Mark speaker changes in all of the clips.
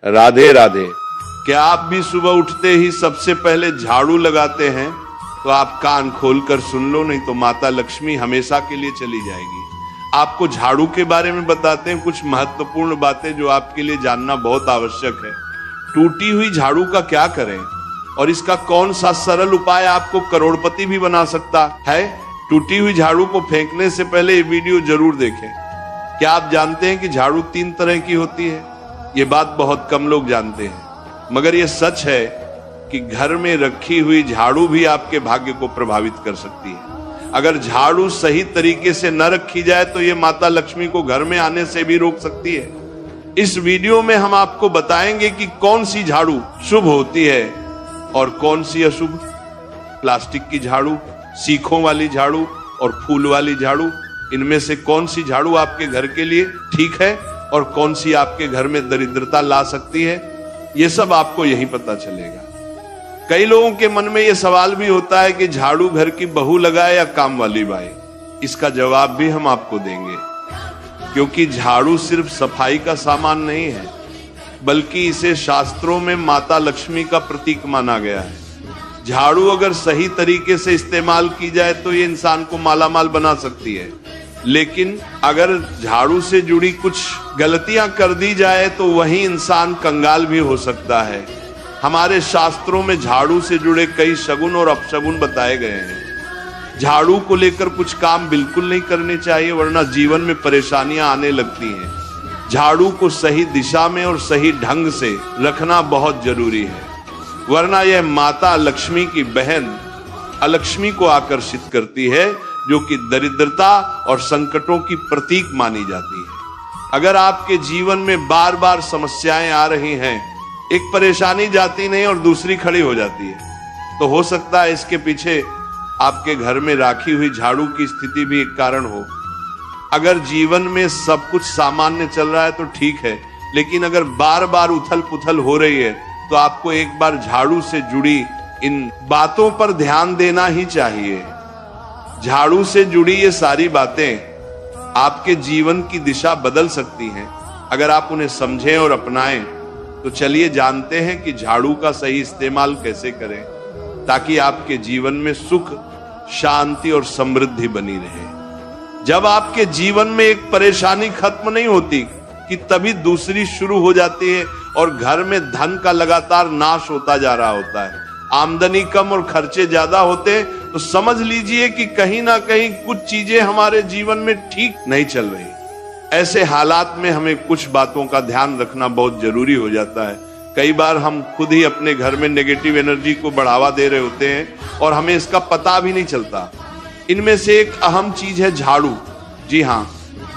Speaker 1: राधे राधे। क्या आप भी सुबह उठते ही सबसे पहले झाड़ू लगाते हैं? तो आप कान खोलकर सुन लो, नहीं तो माता लक्ष्मी हमेशा के लिए चली जाएगी। आपको झाड़ू के बारे में बताते हैं कुछ महत्वपूर्ण बातें जो आपके लिए जानना बहुत आवश्यक है। टूटी हुई झाड़ू का क्या करें और इसका कौन सा सरल उपाय आपको करोड़पति भी बना सकता है? टूटी हुई झाड़ू को फेंकने से पहले ये वीडियो जरूर देखें। क्या आप जानते हैं कि झाड़ू 3 तरह की होती है? ये बात बहुत कम लोग जानते हैं, मगर ये सच है कि घर में रखी हुई झाड़ू भी आपके भाग्य को प्रभावित कर सकती है। अगर झाड़ू सही तरीके से न रखी जाए तो ये माता लक्ष्मी को घर में आने से भी रोक सकती है। इस वीडियो में हम आपको बताएंगे कि कौन सी झाड़ू शुभ होती है और कौन सी अशुभ। प्लास्टिक की झाड़ू, सीखों वाली झाड़ू और फूल वाली झाड़ू, इनमें से कौन सी झाड़ू आपके घर के लिए ठीक है और कौन सी आपके घर में दरिद्रता ला सकती है, ये सब आपको यही पता चलेगा। कई लोगों के मन में यह सवाल भी होता है कि झाड़ू घर की बहू लगाए या काम वाली बाई। इसका जवाब भी हम आपको देंगे, क्योंकि झाड़ू सिर्फ सफाई का सामान नहीं है, बल्कि इसे शास्त्रों में माता लक्ष्मी का प्रतीक माना गया है। झाड़ू अगर सही तरीके से इस्तेमाल की जाए तो ये इंसान को मालामाल बना सकती है, लेकिन अगर झाड़ू से जुड़ी कुछ गलतियां कर दी जाए तो वही इंसान कंगाल भी हो सकता है। हमारे शास्त्रों में झाड़ू से जुड़े कई शगुन और अपशगुन बताए गए हैं। झाड़ू को लेकर कुछ काम बिल्कुल नहीं करने चाहिए, वरना जीवन में परेशानियां आने लगती हैं। झाड़ू को सही दिशा में और सही ढंग से रखना बहुत जरूरी है, वरना यह माता लक्ष्मी की बहन अलक्ष्मी को आकर्षित करती है, जो कि दरिद्रता और संकटों की प्रतीक मानी जाती है। अगर आपके जीवन में बार बार समस्याएं आ रही हैं, एक परेशानी जाती नहीं और दूसरी खड़ी हो जाती है, तो हो सकता है इसके पीछे आपके घर में राखी हुई झाड़ू की स्थिति भी एक कारण हो। अगर जीवन में सब कुछ सामान्य चल रहा है तो ठीक है, लेकिन अगर बार बार उथल पुथल हो रही है तो आपको एक बार झाड़ू से जुड़ी इन बातों पर ध्यान देना ही चाहिए। झाड़ू से जुड़ी ये सारी बातें आपके जीवन की दिशा बदल सकती हैं अगर आप उन्हें समझें और अपनाएं। तो चलिए जानते हैं कि झाड़ू का सही इस्तेमाल कैसे करें, ताकि आपके जीवन में सुख, शांति और समृद्धि बनी रहे। जब आपके जीवन में एक परेशानी खत्म नहीं होती कि तभी दूसरी शुरू हो जाती है और घर में धन का लगातार नाश होता जा रहा होता है। आमदनी कम और खर्चे ज्यादा होते हैं तो समझ लीजिए कि कहीं ना कहीं कुछ चीजें हमारे जीवन में ठीक नहीं चल रही। ऐसे हालात में हमें कुछ बातों का ध्यान रखना बहुत जरूरी हो जाता है। कई बार हम खुद ही अपने घर में नेगेटिव एनर्जी को बढ़ावा दे रहे होते हैं और हमें इसका पता भी नहीं चलता। इनमें से एक अहम चीज है झाड़ू। जी हाँ,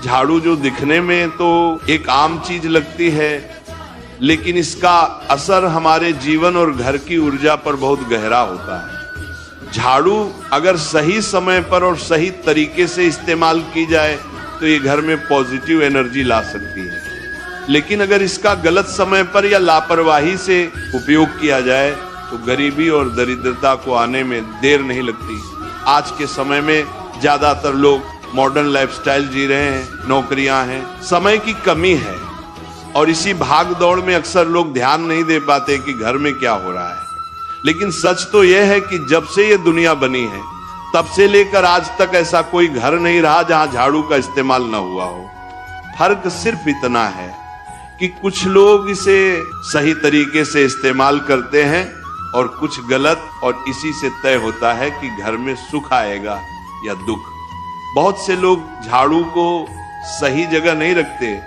Speaker 1: झाड़ू जो दिखने में तो एक आम चीज लगती है, लेकिन इसका असर हमारे जीवन और घर की ऊर्जा पर बहुत गहरा होता है। झाड़ू अगर सही समय पर और सही तरीके से इस्तेमाल की जाए तो ये घर में पॉजिटिव एनर्जी ला सकती है, लेकिन अगर इसका गलत समय पर या लापरवाही से उपयोग किया जाए तो गरीबी और दरिद्रता को आने में देर नहीं लगती। आज के समय में ज्यादातर लोग मॉडर्न लाइफस्टाइल जी रहे हैं, नौकरियां हैं, समय की कमी है और इसी भाग दौड़ में अक्सर लोग ध्यान नहीं दे पाते कि घर में क्या हो रहा है। लेकिन सच तो यह है कि जब से ये दुनिया बनी है तब से लेकर आज तक ऐसा कोई घर नहीं रहा जहां झाड़ू का इस्तेमाल न हुआ हो। फर्क सिर्फ इतना है कि कुछ लोग इसे सही तरीके से इस्तेमाल करते हैं और कुछ गलत, और इसी से तय होता है कि घर में सुख आएगा या दुख। बहुत से लोग झाड़ू को सही जगह नहीं रखते,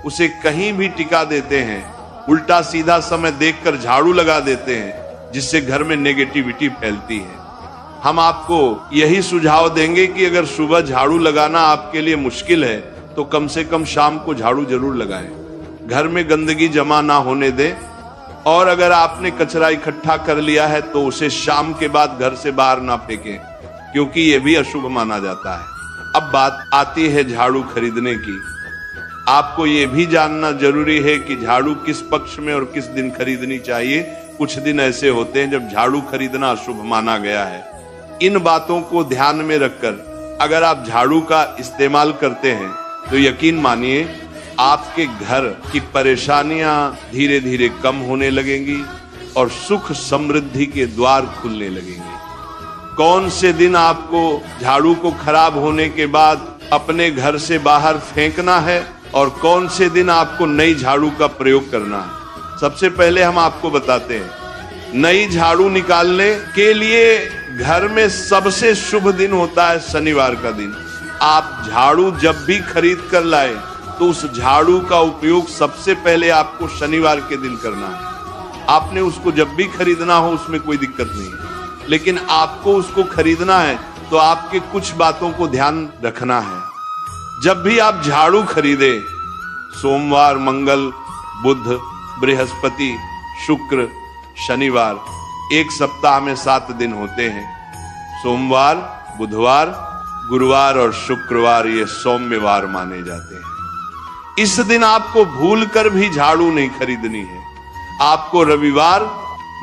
Speaker 1: उसे कहीं भी टिका देते हैं, उल्टा सीधा समय देखकर झाड़ू लगा देते हैं, जिससे घर में नेगेटिविटी फैलती है। हम आपको यही सुझाव देंगे कि अगर सुबह झाड़ू लगाना आपके लिए मुश्किल है तो कम से कम शाम को झाड़ू जरूर लगाएं। घर में गंदगी जमा ना होने दें, और अगर आपने कचरा इकट्ठा कर लिया है तो उसे शाम के बाद घर से बाहर ना फेंकें, क्योंकि यह भी अशुभ माना जाता है। अब बात आती है झाड़ू खरीदने की। आपको यह भी जानना जरूरी है कि झाड़ू किस पक्ष में और किस दिन खरीदनी चाहिए। कुछ दिन ऐसे होते हैं जब झाड़ू खरीदना अशुभ माना गया है। इन बातों को ध्यान में रखकर अगर आप झाड़ू का इस्तेमाल करते हैं तो यकीन मानिए आपके घर की परेशानियां धीरे धीरे कम होने लगेंगी और सुख समृद्धि के द्वार खुलने लगेंगे। कौन से दिन आपको झाड़ू को खराब होने के बाद अपने घर से बाहर फेंकना है और कौन से दिन आपको नई झाड़ू का प्रयोग करना है, सबसे पहले हम आपको बताते हैं। नई झाड़ू निकालने के लिए घर में सबसे शुभ दिन होता है शनिवार का दिन। आप झाड़ू जब भी खरीद कर लाए तो उस झाड़ू का उपयोग सबसे पहले आपको शनिवार के दिन करना है। आपने उसको जब भी खरीदना हो उसमें कोई दिक्कत नहीं है, लेकिन आपको उसको खरीदना है तो आपके कुछ बातों को ध्यान रखना है। जब भी आप झाड़ू खरीदे, सोमवार, मंगल, बुध, बृहस्पति, शुक्र, शनिवार, एक सप्ताह में 7 दिन होते हैं। सोमवार, बुधवार, गुरुवार और शुक्रवार ये सौम्यवार माने जाते हैं। इस दिन आपको भूलकर भी झाड़ू नहीं खरीदनी है। आपको रविवार,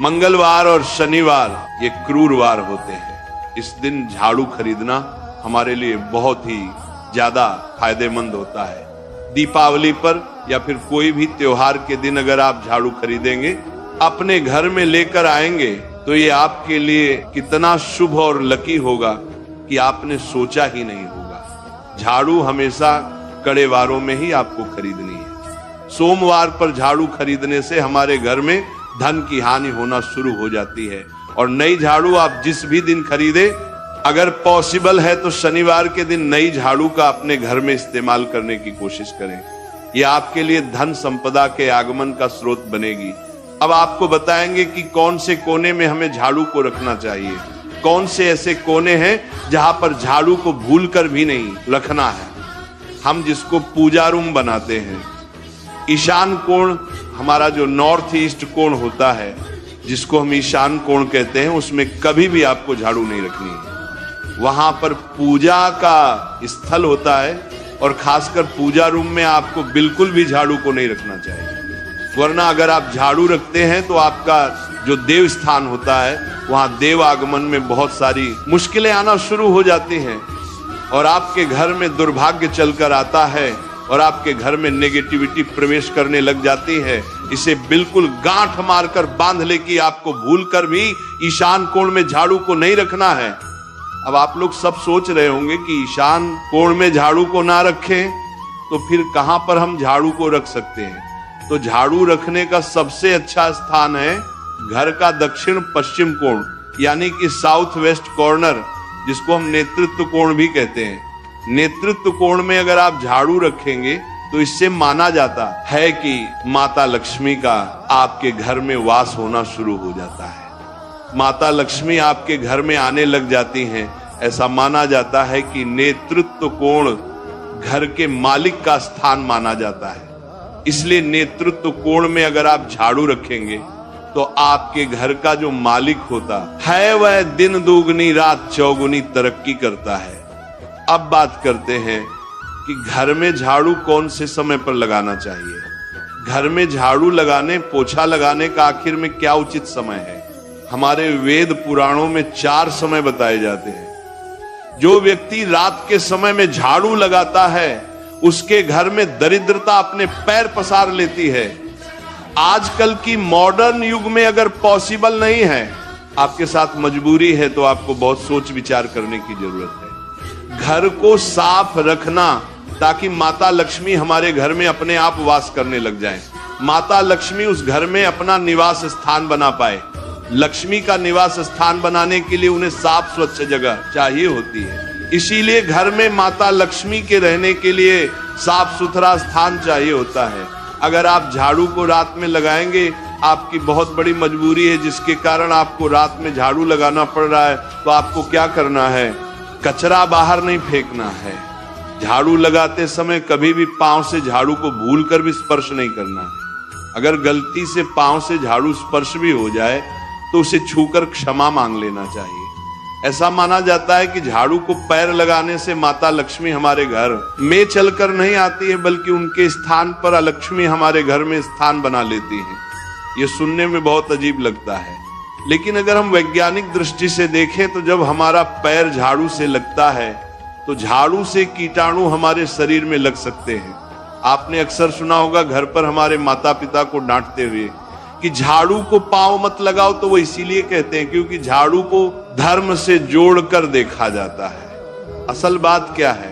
Speaker 1: मंगलवार और शनिवार ये क्रूरवार होते हैं। इस दिन झाड़ू खरीदना हमारे लिए बहुत ही ज्यादा फायदेमंद होता है। दीपावली पर या फिर कोई भी त्योहार के दिन अगर आप झाड़ू खरीदेंगे, अपने घर में लेकर आएंगे तो ये आपके लिए कितना शुभ और लकी होगा कि आपने सोचा ही नहीं होगा। झाड़ू हमेशा कड़े वारों में ही आपको खरीदनी है। सोमवार पर झाड़ू खरीदने से हमारे घर में धन की हानि होना शुरू हो जाती है। और नई झाड़ू आप जिस भी दिन खरीदे, अगर पॉसिबल है तो शनिवार के दिन नई झाड़ू का अपने घर में इस्तेमाल करने की कोशिश करें। यह आपके लिए धन संपदा के आगमन का स्रोत बनेगी। अब आपको बताएंगे कि कौन से कोने में हमें झाड़ू को रखना चाहिए, कौन से ऐसे कोने हैं जहां पर झाड़ू को भूलकर भी नहीं रखना है। हम जिसको पूजा रूम बनाते हैं, ईशान कोण हमारा जो नॉर्थ ईस्ट कोण होता है, जिसको हम ईशान कोण कहते हैं, उसमें कभी भी आपको झाड़ू नहीं रखनी है। वहां पर पूजा का स्थल होता है और खासकर पूजा रूम में आपको बिल्कुल भी झाड़ू को नहीं रखना चाहिए। वरना अगर आप झाड़ू रखते हैं तो आपका जो देव स्थान होता है वहां देव आगमन में बहुत सारी मुश्किलें आना शुरू हो जाती हैं और आपके घर में दुर्भाग्य चलकर आता है और आपके घर में नेगेटिविटी प्रवेश करने लग जाती है। इसे बिल्कुल गांठ मारकर बांध ले कि आपको भूलकर भी ईशान कोण में झाड़ू को नहीं रखना है। अब आप लोग सब सोच रहे होंगे कि ईशान कोण में झाड़ू को ना रखें तो फिर कहां पर हम झाड़ू को रख सकते हैं। तो झाड़ू रखने का सबसे अच्छा स्थान है घर का दक्षिण पश्चिम कोण, यानी कि साउथ वेस्ट कॉर्नर, जिसको हम नेतृत्व कोण भी कहते हैं। नेतृत्व कोण में अगर आप झाड़ू रखेंगे तो इससे माना जाता है कि माता लक्ष्मी का आपके घर में वास होना शुरू हो जाता है। माता लक्ष्मी आपके घर में आने लग जाती हैं। ऐसा माना जाता है कि नेतृत्व कोण घर के मालिक का स्थान माना जाता है। इसलिए नेतृत्व कोण में अगर आप झाड़ू रखेंगे तो आपके घर का जो मालिक होता है वह दिन दुगनी रात चौगुनी तरक्की करता है। अब बात करते हैं कि घर में झाड़ू कौन से समय पर लगाना चाहिए। घर में झाड़ू लगाने, पोछा लगाने का आखिर में क्या उचित समय है। हमारे वेद पुराणों में 4 समय बताए जाते हैं। जो व्यक्ति रात के समय में झाड़ू लगाता है उसके घर में दरिद्रता अपने पैर पसार लेती है। आजकल की मॉडर्न युग में अगर पॉसिबल नहीं है, आपके साथ मजबूरी है, तो आपको बहुत सोच विचार करने की जरूरत है। घर को साफ रखना ताकि माता लक्ष्मी हमारे घर में अपने आप वास करने लग जाएं। माता लक्ष्मी उस घर में अपना निवास स्थान बना पाए। लक्ष्मी का निवास स्थान बनाने के लिए उन्हें साफ स्वच्छ जगह चाहिए होती है। इसीलिए घर में माता लक्ष्मी के रहने के लिए साफ सुथरा स्थान चाहिए होता है। अगर आप झाड़ू को रात में लगाएंगे, आपकी बहुत बड़ी मजबूरी है जिसके कारण आपको रात में झाड़ू लगाना पड़ रहा है, तो आपको क्या करना है, कचरा बाहर नहीं फेंकना है। झाड़ू लगाते समय कभी भी पांव से झाड़ू को भूलकर भी स्पर्श नहीं करना है। अगर गलती से पांव से झाड़ू स्पर्श भी हो जाए तो उसे छूकर क्षमा मांग लेना चाहिए। ऐसा माना जाता है कि झाड़ू को पैर लगाने से माता लक्ष्मी हमारे घर में चलकर नहीं आती है, बल्कि उनके स्थान पर लक्ष्मी हमारे घर में स्थान बना लेती है। ये सुनने में बहुत अजीब लगता है, लेकिन अगर हम वैज्ञानिक दृष्टि से देखें तो जब हमारा पैर झाड़ू से लगता है तो झाड़ू से कीटाणु हमारे शरीर में लग सकते हैं। आपने अक्सर सुना होगा घर पर हमारे माता पिता को डांटते हुए कि झाड़ू को पांव मत लगाओ, तो वो इसीलिए कहते हैं क्योंकि झाड़ू को धर्म से जोड़कर देखा जाता है। असल बात क्या है,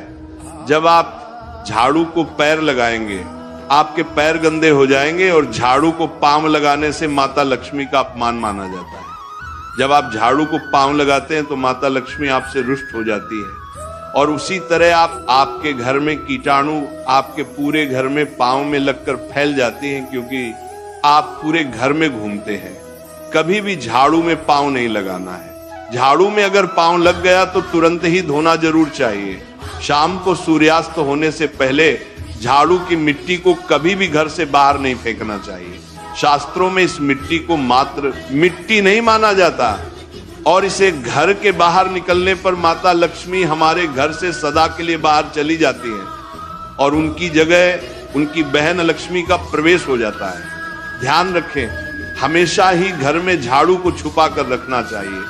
Speaker 1: जब आप झाड़ू को पैर लगाएंगे आपके पैर गंदे हो जाएंगे, और झाड़ू को पांव लगाने से माता लक्ष्मी का अपमान माना जाता है। जब आप झाड़ू को पांव लगाते हैं तो माता लक्ष्मी आपसे रुष्ट हो जाती है, और उसी तरह आपके घर में कीटाणु आपके पूरे घर में पांव में लगकर फैल जाती हैं, क्योंकि आप पूरे घर में घूमते हैं। कभी भी झाड़ू में पांव नहीं लगाना है। झाड़ू में अगर पांव लग गया तो तुरंत ही धोना जरूर चाहिए। शाम को सूर्यास्त होने से पहले झाड़ू की मिट्टी को कभी भी घर से बाहर नहीं फेंकना चाहिए। शास्त्रों में इस मिट्टी को मात्र मिट्टी नहीं माना जाता, और इसे घर के बाहर निकलने पर माता लक्ष्मी हमारे घर से सदा के लिए बाहर चली जाती हैं, और उनकी जगह उनकी बहन लक्ष्मी का प्रवेश हो जाता है। ध्यान रखें, हमेशा ही घर में झाड़ू को छुपा कर रखना चाहिए।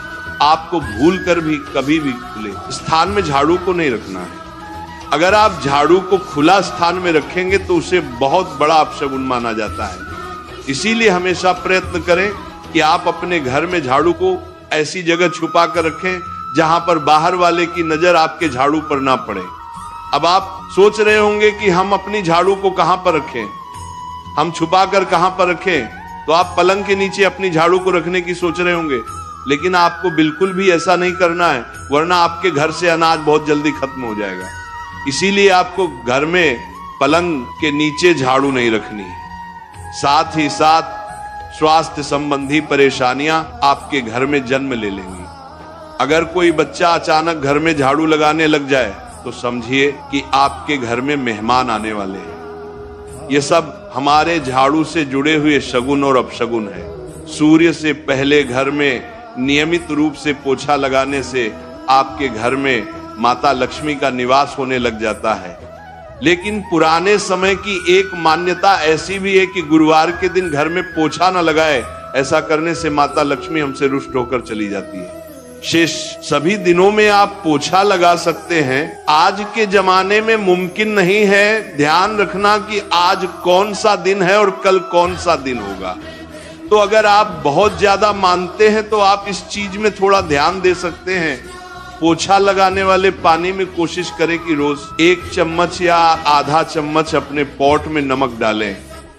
Speaker 1: आपको भूल कर भी कभी भी खुले स्थान में झाड़ू को नहीं रखना है। अगर आप झाड़ू को खुला स्थान में रखेंगे तो उसे बहुत बड़ा अपशगुन माना जाता है। इसीलिए हमेशा प्रयत्न करें कि आप अपने घर में झाड़ू को ऐसी जगह छुपा कर रखें जहां पर बाहर वाले की नजर आपके झाड़ू पर ना पड़े। अब आप सोच रहे होंगे कि हम अपनी झाड़ू को कहां पर रखें, हम छुपा कर कहां पर रखें, तो आप पलंग के नीचे अपनी झाड़ू को रखने की सोच रहे होंगे, लेकिन आपको बिल्कुल भी ऐसा नहीं करना है, वरना आपके घर से अनाज बहुत जल्दी खत्म हो जाएगा। इसीलिए आपको घर में पलंग के नीचे झाड़ू नहीं रखनी है। साथ ही साथ स्वास्थ्य संबंधी परेशानियां आपके घर में जन्म ले लेंगी। अगर कोई बच्चा अचानक घर में झाड़ू लगाने लग जाए तो समझिए कि आपके घर में मेहमान आने वाले हैं। ये सब हमारे झाड़ू से जुड़े हुए शगुन और अपशगुन है। सूर्य से पहले घर में नियमित रूप से पोछा लगाने से आपके घर में माता लक्ष्मी का निवास होने लग जाता है। लेकिन पुराने समय की एक मान्यता ऐसी भी है कि गुरुवार के दिन घर में पोछा न लगाए, ऐसा करने से माता लक्ष्मी हमसे रुष्ट होकर चली जाती है। शेष सभी दिनों में आप पोछा लगा सकते हैं। आज के जमाने में मुमकिन नहीं है। ध्यान रखना कि आज कौन सा दिन है और कल कौन सा दिन होगा। तो अगर आप बहुत ज्यादा मानते हैं तो आप इस चीज में थोड़ा ध्यान दे सकते हैं। पोछा लगाने वाले पानी में कोशिश करें कि रोज 1 चम्मच या आधा चम्मच अपने पॉट में नमक डालें।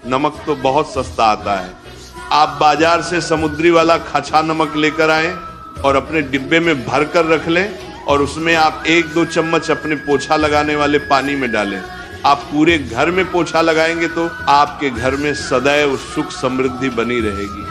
Speaker 1: नमक तो बहुत सस्ता आता है। आप बाजार से समुद्री वाला खचा नमक लेकर आए और अपने डिब्बे में भर कर रख लें, और उसमें आप 1-2 चम्मच अपने पोछा लगाने वाले पानी में डालें। आप पूरे घर में पोछा लगाएंगे तो आपके घर में सदैव सुख समृद्धि बनी रहेगी।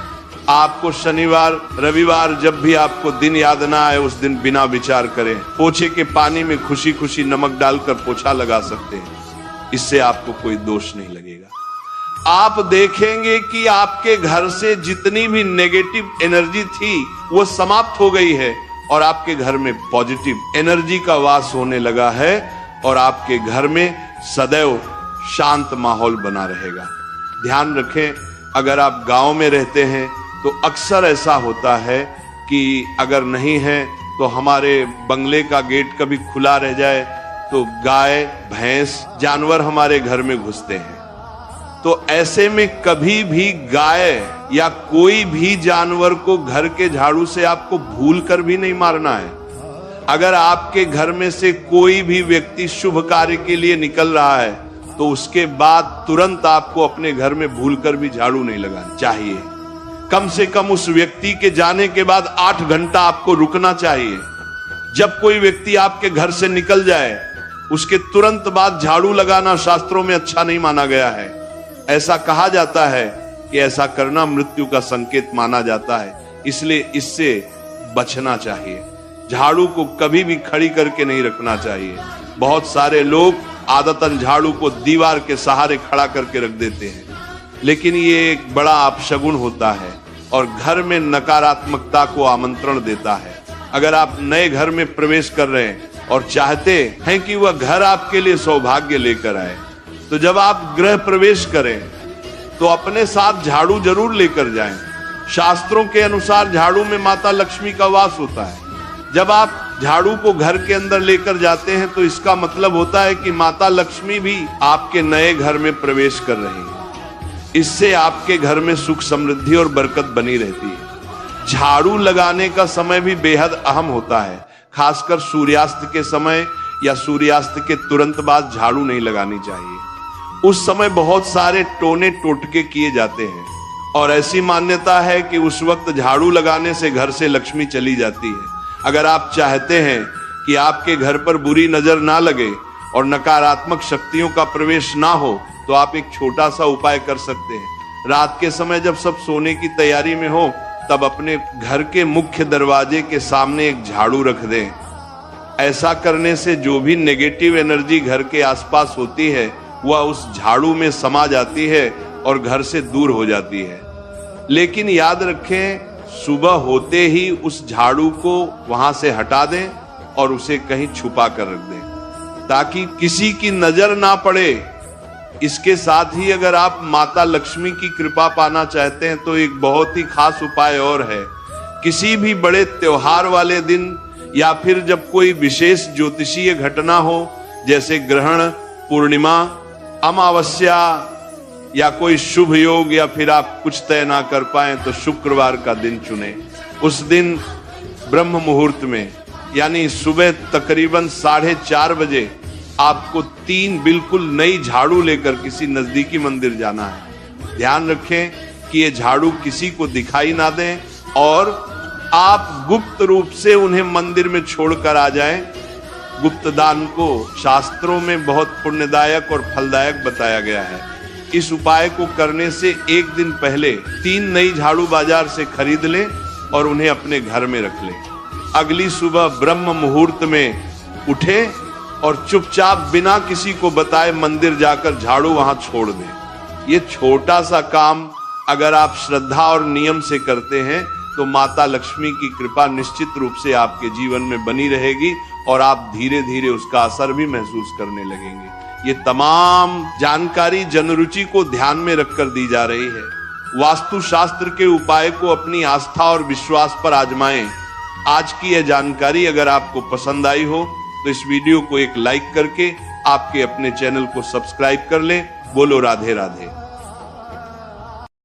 Speaker 1: आपको शनिवार रविवार जब भी आपको दिन याद ना आए, उस दिन बिना विचार करें पोछे के पानी में खुशी खुशी नमक डालकर पोछा लगा सकते हैं। इससे आपको कोई दोष नहीं लगेगा। आप देखेंगे कि आपके घर से जितनी भी नेगेटिव एनर्जी थी वो समाप्त हो गई है, और आपके घर में पॉजिटिव एनर्जी का वास होने लगा है, और आपके घर में सदैव शांत माहौल बना रहेगा। ध्यान रखें, अगर आप गांव में रहते हैं तो अक्सर ऐसा होता है कि अगर नहीं है तो हमारे बंगले का गेट कभी खुला रह जाए तो गाय भैंस जानवर हमारे घर में घुसते हैं। तो ऐसे में कभी भी गाय या कोई भी जानवर को घर के झाड़ू से आपको भूल कर भी नहीं मारना है। अगर आपके घर में से कोई भी व्यक्ति शुभ कार्य के लिए निकल रहा है तो उसके बाद तुरंत आपको अपने घर में भूलकर भी झाड़ू नहीं लगाना चाहिए। कम से कम उस व्यक्ति के जाने के बाद 8 घंटा आपको रुकना चाहिए। जब कोई व्यक्ति आपके घर से निकल जाए उसके तुरंत बाद झाड़ू लगाना शास्त्रों में अच्छा नहीं माना गया है। ऐसा कहा जाता है कि ऐसा करना मृत्यु का संकेत माना जाता है, इसलिए इससे बचना चाहिए। झाड़ू को कभी भी खड़ी करके नहीं रखना चाहिए। बहुत सारे लोग आदतन झाड़ू को दीवार के सहारे खड़ा करके रख देते हैं, लेकिन ये एक बड़ा अपशगुन होता है और घर में नकारात्मकता को आमंत्रण देता है। अगर आप नए घर में प्रवेश कर रहे हैं और चाहते हैं कि वह घर आपके लिए सौभाग्य लेकर आए, तो जब आप गृह प्रवेश करें तो अपने साथ झाड़ू जरूर लेकर जाएं। शास्त्रों के अनुसार झाड़ू में माता लक्ष्मी का वास होता है। जब आप झाड़ू को घर के अंदर लेकर जाते हैं तो इसका मतलब होता है कि माता लक्ष्मी भी आपके नए घर में प्रवेश कर रही है। इससे आपके घर में सुख समृद्धि और बरकत बनी रहती है। झाड़ू लगाने का समय भी बेहद अहम होता है। खासकर सूर्यास्त के समय या सूर्यास्त के तुरंत बाद झाड़ू नहीं लगानी चाहिए। उस समय बहुत सारे टोने टोटके किए जाते हैं और ऐसी मान्यता है कि उस वक्त झाड़ू लगाने से घर से लक्ष्मी चली जाती है। अगर आप चाहते हैं कि आपके घर पर बुरी नजर ना लगे और नकारात्मक शक्तियों का प्रवेश ना हो तो आप एक छोटा सा उपाय कर सकते हैं। रात के समय जब सब सोने की तैयारी में हो तब अपने घर के मुख्य दरवाजे के सामने एक झाड़ू रख दें। ऐसा करने से जो भी नेगेटिव एनर्जी घर के आसपास होती है वह उस झाड़ू में समा जाती है और घर से दूर हो जाती है। लेकिन याद रखें, सुबह होते ही उस झाड़ू को वहां से हटा दें और उसे कहीं छुपा कर रख दें ताकि किसी की नजर ना पड़े। इसके साथ ही अगर आप माता लक्ष्मी की कृपा पाना चाहते हैं तो एक बहुत ही खास उपाय और है। किसी भी बड़े त्योहार वाले दिन या फिर जब कोई विशेष ज्योतिषीय घटना हो, जैसे ग्रहण, पूर्णिमा, अमावस्या या कोई शुभ योग, या फिर आप कुछ तय ना कर पाए तो शुक्रवार का दिन चुने। उस दिन ब्रह्म मुहूर्त में यानी सुबह तकरीबन 4:30 बजे आपको 3 बिल्कुल नई झाड़ू लेकर किसी नजदीकी मंदिर जाना है। ध्यान रखें कि ये झाड़ू किसी को दिखाई ना दें और आप गुप्त रूप से उन्हें मंदिर में छोड़कर आ जाएं। गुप्त दान को शास्त्रों में बहुत पुण्यदायक और फलदायक बताया गया है। इस उपाय को करने से एक दिन पहले 3 नई झाड़ू बाजार से खरीद लें और उन्हें अपने घर में रख लें। अगली सुबह ब्रह्म मुहूर्त में उठें और चुपचाप बिना किसी को बताए मंदिर जाकर झाड़ू वहां छोड़ दें। ये छोटा सा काम अगर आप श्रद्धा और नियम से करते हैं तो माता लक्ष्मी की कृपा निश्चित रूप से आपके जीवन में बनी रहेगी और आप धीरे धीरे उसका असर भी महसूस करने लगेंगे। ये तमाम जानकारी जनरुचि को ध्यान में रखकर दी जा रही है। वास्तु शास्त्र के उपाय को अपनी आस्था और विश्वास पर आजमाएं। आज की यह जानकारी अगर आपको पसंद आई हो तो इस वीडियो को एक लाइक करके आपके अपने चैनल को सब्सक्राइब कर लें। बोलो राधे राधे।